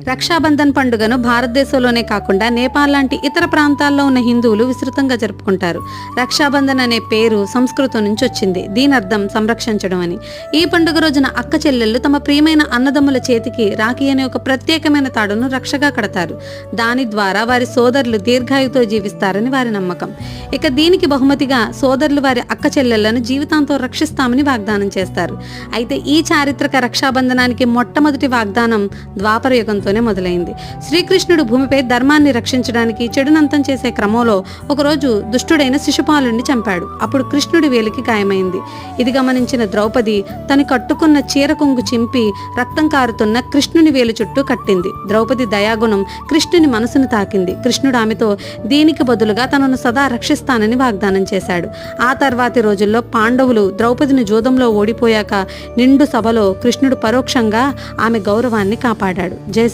రక్షాబంధన్ పండుగను భారతదేశంలోనే కాకుండా నేపాల్ లాంటి ఇతర ప్రాంతాల్లో ఉన్న హిందువులు విస్తృతంగా జరుపుకుంటారు. రక్షాబంధన్ అనే పేరు సంస్కృతం నుంచి వచ్చింది. దీని అర్థం సంరక్షించడం అని. ఈ పండుగ రోజున అక్క చెల్లెళ్ళు తమ ప్రియమైన అన్నదమ్ముల చేతికి రాఖీ అనే ఒక ప్రత్యేకమైన తాడును రక్షగా కడతారు. దాని ద్వారా వారి సోదరులు దీర్ఘాయుతో జీవిస్తారని వారి నమ్మకం. ఇక దీనికి బహుమతిగా సోదరులు వారి అక్క చెల్లెళ్లను జీవితాంతో రక్షిస్తామని వాగ్దానం చేస్తారు. అయితే ఈ చారిత్రక రక్షాబంధనానికి మొట్టమొదటి వాగ్దానం ద్వాపర యుగంతోనే మొదలైంది. శ్రీకృష్ణుడు భూమిపై ధర్మాన్ని రక్షించడానికి చెడునంతం చేసే క్రమంలో ఒకరోజు దుష్టుడైన శిశుపాలుని చంపాడు. అప్పుడు కృష్ణుడి వేలికి గాయమైంది. ఇది గమనించిన ద్రౌపది తను కట్టుకున్న చీర కొంగు చింపి రక్తం కారుతున్న కృష్ణుని వేలు చుట్టూ కట్టింది. ద్రౌపది దయాగుణం కృష్ణుని మనసును తాకింది. కృష్ణుడు ఆమెతో దీనికి బదులుగా తనను సదా రక్షిస్తానని వాగ్దానం చేశాడు. ఆ తర్వాతి రోజుల్లో పాండవులు ద్రౌపదిని జూదంలో ఓడిపోయాక నిండు సభలో కృష్ణుడు పరోక్షంగా ఆమె గౌరవాన్ని కాపాడాడు.